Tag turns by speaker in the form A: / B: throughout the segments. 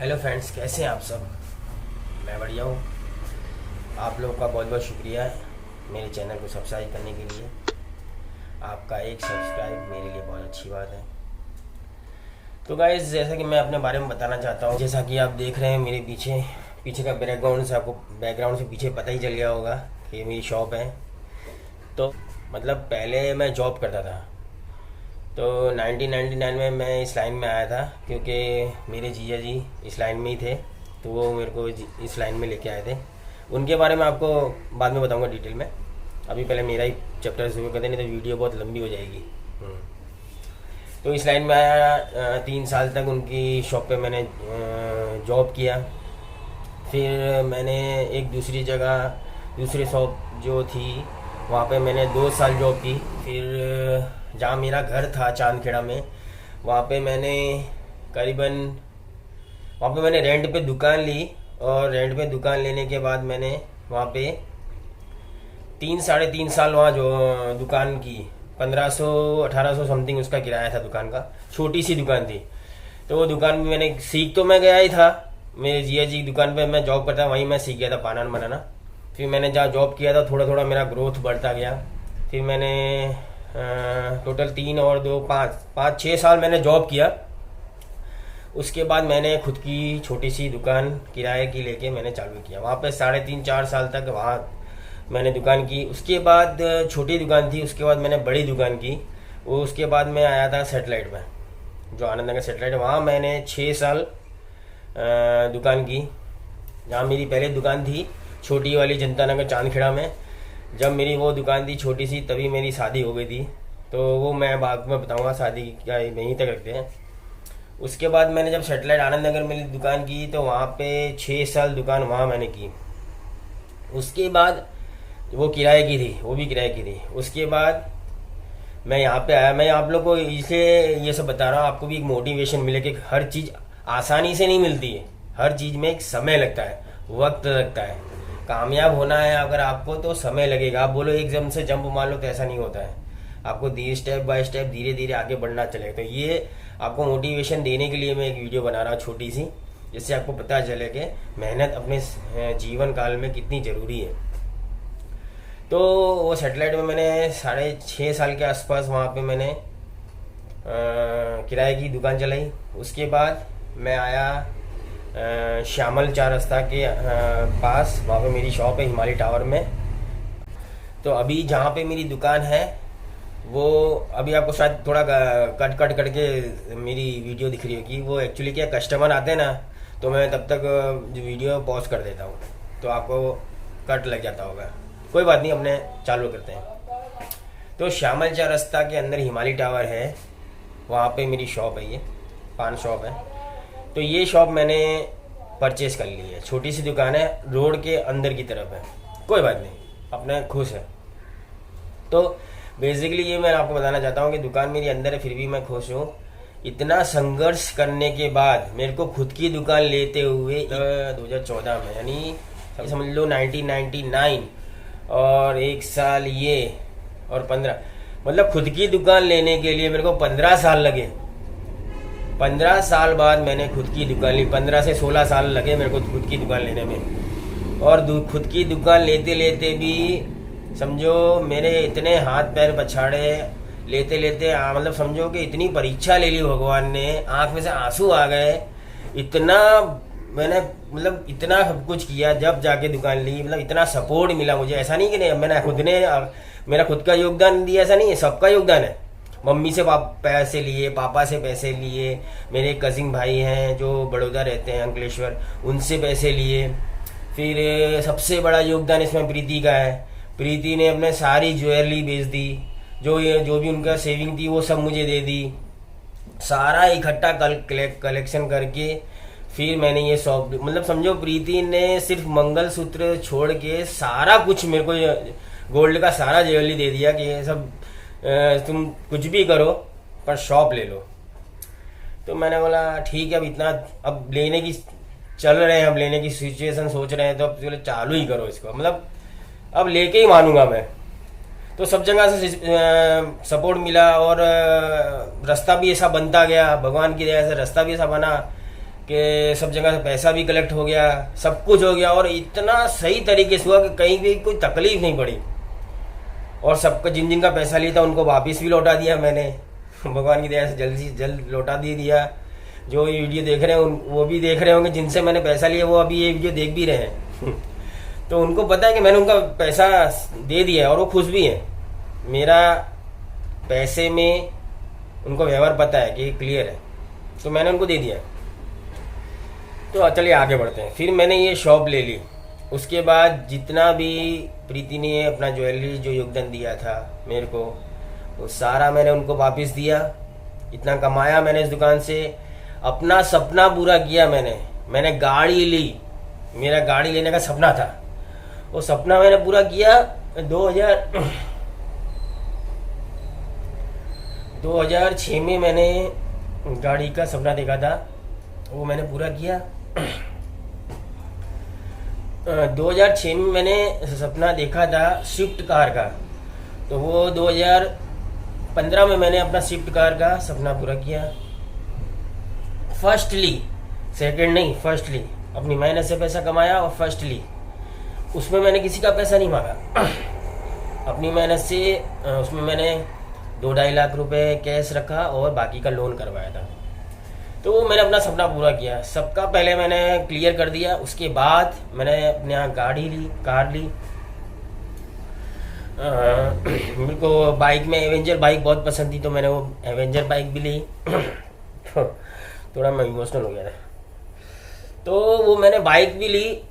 A: Hello friends, कैसे हैं आप सब। मैं बढ़िया हूँ। आप लोगों का बहुत बहुत शुक्रिया है मेरे चैनल को सब्सक्राइब करने के लिए। आपका एक सब्सक्राइब मेरे लिए बहुत अच्छी बात है। तो गाइस, जैसा कि मैं अपने बारे में बताना चाहता हूँ, जैसा कि आप देख रहे हैं मेरे पीछे पीछे का बैकग्राउंड से, आपको बैकग्राउंड से पीछे पता ही चल गया होगा कि ये मेरी शॉप है। तो मतलब पहले मैं जॉब करता था। तो 1999 में मैं इस लाइन में आया था क्योंकि मेरे जीजा जी इस लाइन में ही थे, तो वो मेरे को इस लाइन में लेके आए थे। उनके बारे में आपको बाद में बताऊंगा डिटेल में। अभी पहले मेरा ही चैप्टर शुरू कर दें, नहीं तो वीडियो बहुत लंबी हो जाएगी। तो इस लाइन में आया, 3 साल तक उनकी शॉप पे मैंने जॉब किया। फिर मैंने एक दूसरी जगह, दूसरी शॉप जो थी वहाँ पे मैंने 2 साल जॉब की। फिर जहाँ मेरा घर था चांदखेड़ा में, वहाँ पे मैंने करीबन वहाँ पे मैंने रेंट पे दुकान ली। और रेंट पे दुकान लेने के बाद मैंने वहाँ पे 3 साढ़े 3 साल वहाँ जो दुकान की 1500 1800 समथिंग उसका किराया था दुकान का। छोटी सी दुकान थी। तो वो दुकान में मैंने सीख तो मैं गया ही था, मेरे जिया जी की दुकान पे मैं जॉब करता, वहीं मैं सीख गया था पाना बनाना। फिर मैंने जहाँ जॉब किया था थोड़ा थोड़ा मेरा ग्रोथ बढ़ता गया। फिर मैंने टोटल 3 और 2 5 5 6 साल मैंने जॉब किया। उसके बाद मैंने खुद की छोटी सी दुकान किराए की लेके मैंने चालू किया। वहाँ पे 3.5 4 साल तक वहाँ मैंने दुकान की। उसके बाद छोटी दुकान थी, उसके बाद मैंने बड़ी दुकान की। वो उसके बाद मैं आया था सेटेलाइट में, जो आनंद नगर सेटेलाइट, वहाँ मैंने 6 साल दुकान की। जहाँ मेरी पहले दुकान थी छोटी वाली जनता नगर चांदखेड़ा में, जब मेरी वो दुकान थी छोटी सी तभी मेरी शादी हो गई थी। तो वो मैं बाद में बताऊंगा, शादी का यहीं तक रखते हैं। उसके बाद मैंने जब सेटेलाइट आनंद नगर में दुकान की तो वहाँ पे 6 साल दुकान वहाँ मैंने की। उसके बाद वो किराए की थी, वो भी किराए की थी। उसके बाद मैं यहाँ पे आया। मैं आप लोग को इसलिए ये सब बता रहा हूँ, आपको भी एक मोटिवेशन मिले कि हर चीज़ आसानी से नहीं मिलती है। हर चीज़ में एक समय लगता है, वक्त लगता है। कामयाब होना है अगर आपको तो समय लगेगा। आप बोलो एकदम से जंप मार लो तो ऐसा नहीं होता है। आपको धीरे स्टेप बाय स्टेप धीरे धीरे आगे बढ़ना चलेगा। तो ये आपको मोटिवेशन देने के लिए मैं एक वीडियो बना रहा हूँ छोटी सी, जिससे आपको पता चले कि मेहनत अपने जीवन काल में कितनी ज़रूरी है। तो वो सेटेलाइट में मैंने 6.5 साल के आसपास वहाँ पे मैंने किराए की दुकान चलाई। उसके बाद मैं आया श्यामल 4 रास्ता के पास, वहाँ पे मेरी शॉप है हिमालय टावर में। तो अभी जहाँ पे मेरी दुकान है वो अभी आपको शायद थोड़ा कट कट करके मेरी वीडियो दिख रही होगी। वो एक्चुअली क्या, कस्टमर आते हैं ना, तो मैं तब तक वीडियो पॉज कर देता हूँ, तो आपको कट लग जाता होगा। कोई बात नहीं, अपने चालू करते हैं। तो श्यामल 4 रास्ता के अंदर हिमालय टावर है, वहाँ पे मेरी शॉप है। ये पान शॉप है। तो ये शॉप मैंने परचेज कर ली है। छोटी सी दुकान है, रोड के अंदर की तरफ है। कोई बात नहीं, अपने खुश है। तो बेसिकली ये मैं आपको बताना चाहता हूँ कि दुकान मेरी अंदर है फिर भी मैं खुश हूँ। इतना संघर्ष करने के बाद मेरे को खुद की दुकान लेते हुए 2014 में, यानी समझ लो 1999, और 1 साल ये और 15, मतलब खुद की दुकान लेने के लिए मेरे को 15 साल लगे। 15 साल बाद मैंने खुद की दुकान ली। 15 से 16 साल लगे मेरे को खुद की दुकान लेने में। और खुद की दुकान लेते लेते भी समझो मेरे इतने हाथ पैर पछाड़े, लेते लेते मतलब समझो कि इतनी परीक्षा ले ली भगवान ने, आंख में से आंसू आ गए। इतना मैंने मतलब इतना सब कुछ किया जब जाके दुकान ली। मतलब इतना सपोर्ट मिला मुझे। ऐसा नहीं कि नहीं मैंने खुद ने मेरा खुद का योगदान दिया, ऐसा नहीं है, सबका योगदान है। मम्मी से पैसे लिए, पापा से पैसे लिए, मेरे कजिन भाई हैं जो बड़ौदा रहते हैं अंकलेश्वर, उनसे पैसे लिए। फिर सबसे बड़ा योगदान इसमें प्रीति का है। प्रीति ने अपने सारी ज्वेलरी बेच दी, जो भी उनका सेविंग थी वो सब मुझे दे दी। सारा इकट्ठा कलेक्शन करके फिर मैंने ये शॉप, मतलब समझो प्रीति ने सिर्फ मंगलसूत्र छोड़ के सारा कुछ मेरे को, गोल्ड का सारा ज्वेलरी दे दिया कि ये सब तुम कुछ भी करो पर शॉप ले लो। तो मैंने बोला ठीक है, अब इतना अब लेने की चल रहे हैं, अब लेने की सिचुएशन सोच रहे हैं, तो अब चलो चालू ही करो इसको, मतलब अब लेके ही मानूंगा मैं। तो सब जगह से सपोर्ट मिला और रास्ता भी ऐसा बनता गया, भगवान की दया से रास्ता भी ऐसा बना कि सब जगह से पैसा भी कलेक्ट हो गया, सब कुछ हो गया और इतना सही तरीके से हुआ कि कहीं भी कोई तकलीफ नहीं पड़ी। और सबका जिन जिन का पैसा लिया था उनको वापस भी लौटा दिया मैंने, भगवान की दया से जल्दी से जल्द लौटा दिया। जो ये वीडियो देख रहे हैं वो भी देख रहे होंगे, जिनसे मैंने पैसा लिया वो अभी ये वीडियो देख भी रहे हैं तो उनको पता है कि मैंने उनका पैसा दे दिया है और वो खुश भी है। मेरा पैसे में उनको व्यवहार पता है कि क्लियर है, तो मैंने उनको दे दिया। तो चलिए आगे बढ़ते हैं। फिर मैंने ये शॉप ले ली। उसके बाद जितना भी प्रीति ने अपना ज्वेलरी जो योगदान दिया था मेरे को, वो सारा मैंने उनको वापस दिया। इतना कमाया मैंने इस दुकान से, अपना सपना पूरा किया मैंने गाड़ी ली। मेरा गाड़ी लेने का सपना था, वो सपना मैंने पूरा किया। 2006 में मैंने गाड़ी का सपना देखा था, वो मैंने पूरा किया। 2006 में मैंने सपना देखा था स्विफ्ट कार का, तो वो 2015 में मैंने अपना स्विफ्ट कार का सपना पूरा किया। फर्स्टली, सेकंड नहीं, फर्स्टली अपनी मेहनत से पैसा कमाया और फर्स्टली उसमें मैंने किसी का पैसा नहीं मांगा। अपनी मेहनत से उसमें मैंने 2-2.5 लाख रुपए कैश रखा और बाकी का लोन करवाया था। तो वो मैंने अपना सपना पूरा किया, सबका पहले मैंने क्लियर कर दिया। उसके बाद मैंने अपने यहाँ गाड़ी ली, कार ली। मेरे को बाइक में एवेंजर बाइक बहुत पसंद थी, तो मैंने वो एवेंजर बाइक भी ली थोड़ा मैं इमोशनल हो गया था। तो वो मैंने बाइक भी ली,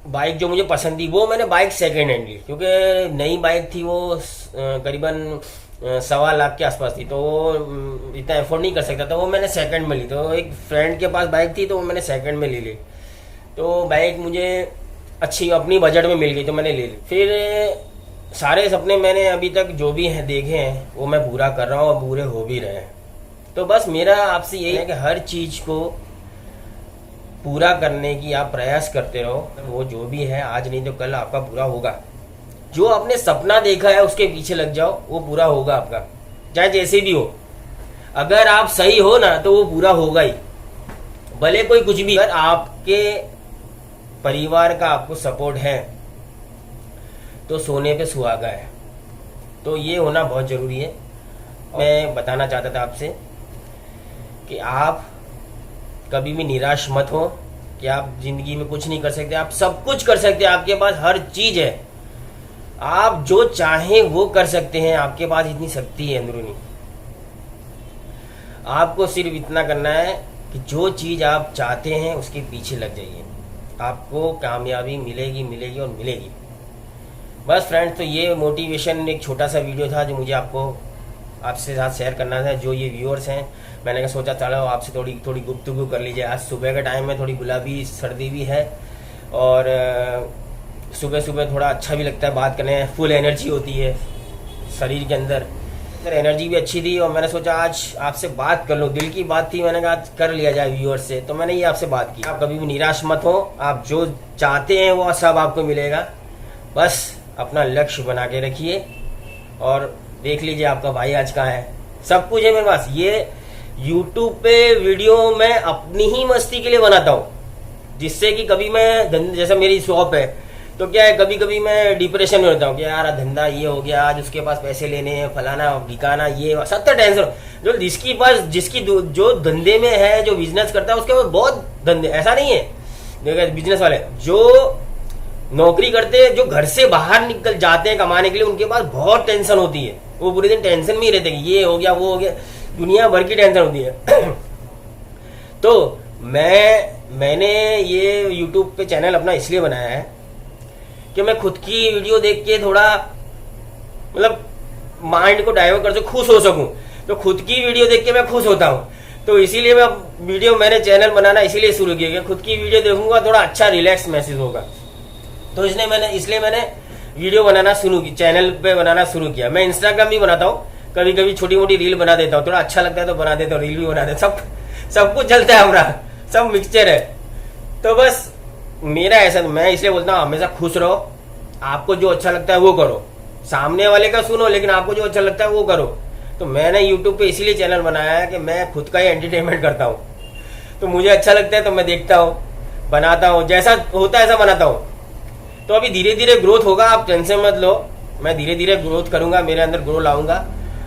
A: बाइक जो मुझे पसंद थी वो मैंने बाइक सेकेंड हैंड ली, क्योंकि नई बाइक थी वो करीबन 1.25 लाख के आसपास थी, तो वो इतना एफोर्ड नहीं कर सकता था। वो मैंने सेकंड में ली। तो एक फ्रेंड के पास बाइक थी तो वो मैंने सेकंड में ले ली। तो बाइक मुझे अच्छी अपनी बजट में मिल गई तो मैंने ले ली। फिर सारे सपने मैंने अभी तक जो भी हैं देखे हैं वो मैं पूरा कर रहा हूँ और पूरे हो भी रहे हैं। तो बस मेरा आपसे यही है कि हर चीज़ को पूरा करने की आप प्रयास करते रहो। वो जो भी है आज नहीं तो कल आपका पूरा होगा। जो आपने सपना देखा है उसके पीछे लग जाओ, वो पूरा होगा आपका, चाहे जैसे भी हो। अगर आप सही हो ना तो वो पूरा होगा ही, भले कोई कुछ भी। अगर आपके परिवार का आपको सपोर्ट है तो सोने पे सुहागा है, तो ये होना बहुत जरूरी है। मैं बताना चाहता था आपसे कि आप कभी भी निराश मत हो कि आप जिंदगी में कुछ नहीं कर सकते। आप सब कुछ कर सकते हैं, आपके पास हर चीज है। आप जो चाहें वो कर सकते हैं, आपके पास इतनी शक्ति है अंदरूनी। आपको सिर्फ इतना करना है कि जो चीज आप चाहते हैं उसके पीछे लग जाइए, आपको कामयाबी मिलेगी मिलेगी और मिलेगी। बस फ्रेंड्स, तो ये मोटिवेशन एक छोटा सा वीडियो था जो मुझे आपसे साथ शेयर करना था। जो ये व्यूअर्स हैं, मैंने सोचा चलो आपसे थोड़ी गुफ्तगू कर लीजिए। आज सुबह का टाइम में थोड़ी गुलाबी सर्दी भी है और सुबह सुबह थोड़ा अच्छा भी लगता है बात करने में, फुल एनर्जी होती है शरीर के अंदर। एनर्जी भी अच्छी थी और मैंने सोचा आज आपसे बात कर लो। दिल की बात थी, मैंने कहा कर लिया जाए व्यूअर्स से, तो मैंने ये आपसे बात की। आप कभी भी निराश मत हो, आप जो चाहते हैं वो सब आपको मिलेगा। बस अपना लक्ष्य बना के रखिए और देख लीजिए आपका भाई आज कहाँ है। सब कुछ है मेरे पास। ये YouTube पे वीडियो मैं अपनी ही मस्ती के लिए बनाता हूँ, जिससे कि कभी मैं जैसा मेरी शॉप है तो क्या है, कभी कभी मैं डिप्रेशन में होता हूँ कि यार धंधा ये हो गया, आज उसके पास पैसे लेने हैं, फलाना ढिकाना, ये सत्तर टेंशन। जो जिसकी जो धंधे में है, जो बिजनेस करता है, उसके पास बहुत धंधे। ऐसा नहीं है, देखो बिजनेस वाले जो नौकरी करते हैं, जो घर से बाहर निकल जाते हैं कमाने के लिए, उनके पास बहुत टेंशन होती है। वो पूरे दिन टेंशन में ही रहते हैं, ये हो गया वो हो गया, दुनिया भर की टेंशन होती है तो मैंने ये YouTube पे चैनल अपना इसलिए बनाया है कि मैं खुद की वीडियो देख के थोड़ा मतलब माइंड को डाइवर्ट कर सकूं, खुश हो सकूं। तो खुद की वीडियो देख के मैं खुश होता हूं, तो इसीलिए मैंने चैनल बनाना इसीलिए शुरू किया कि खुद की वीडियो देखूंगा थोड़ा अच्छा रिलैक्स महसूस होगा। तो इसलिए मैंने वीडियो बनाना शुरू की, चैनल पे बनाना शुरू किया। मैं इंस्टाग्राम भी बनाता हूँ, कभी कभी छोटी मोटी रील बना देता हूँ, थोड़ा अच्छा लगता है तो बना देता हूँ, रील भी बना देता हूँ। सब कुछ चलता है हमारा, सब मिक्सचर है। तो बस मेरा ऐसा, मैं इसलिए बोलता हूँ हमेशा खुश रहो। आपको जो अच्छा लगता है वो करो, सामने वाले का सुनो, लेकिन आपको जो अच्छा लगता है वो करो। तो मैंने YouTube पे इसीलिए चैनल बनाया है कि मैं खुद का ही एंटरटेनमेंट करता हूँ। तो मुझे अच्छा लगता है, तो मैं देखता हूँ, बनाता हूँ, जैसा होता है ऐसा बनाता हूँ। तो अभी धीरे धीरे ग्रोथ होगा, आप टेंशन मत लो। मैं धीरे धीरे ग्रोथ करूँगा, मेरे अंदर ग्रो लाऊंगा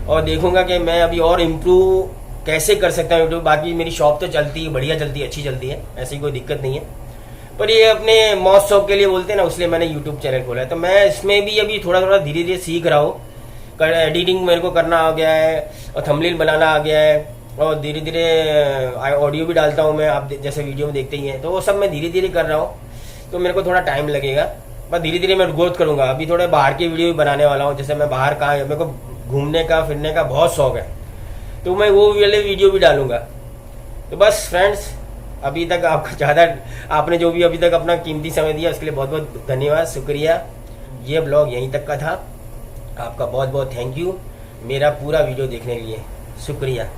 A: और देखूंगा कि मैं अभी और इम्प्रूव कैसे कर सकता हूँ यूट्यूब। बाकी मेरी शॉप तो चलती है, बढ़िया चलती है, अच्छी चलती है, ऐसी कोई दिक्कत नहीं है। पर ये अपने मौज शौक के लिए बोलते हैं ना, इसलिए मैंने यूट्यूब चैनल खोला है। तो मैं इसमें भी अभी थोड़ा थोड़ा धीरे धीरे सीख रहा हूँ। एडिटिंग मेरे को करना आ गया है और थंबनेल बनाना आ गया है, और धीरे धीरे ऑडियो भी डालता हूँ मैं, आप जैसे वीडियो में देखते ही हैं। तो वो सब मैं धीरे धीरे कर रहा हूँ, तो मेरे को थोड़ा टाइम लगेगा, पर धीरे धीरे मैं ग्रोथ करूँगा। अभी थोड़े बाहर की वीडियो भी बनाने वाला हूँ, जैसे मैं बाहर कहाँ, मेरे को घूमने का फिरने का बहुत शौक है, तो मैं वो वाले वीडियो भी डालूंगा। तो बस फ्रेंड्स, अभी तक आपका ज़्यादा, आपने जो भी अभी तक अपना कीमती समय दिया उसके लिए बहुत बहुत धन्यवाद, शुक्रिया। ये ब्लॉग यहीं तक का था। आपका बहुत बहुत थैंक यू मेरा पूरा वीडियो देखने के लिए, शुक्रिया।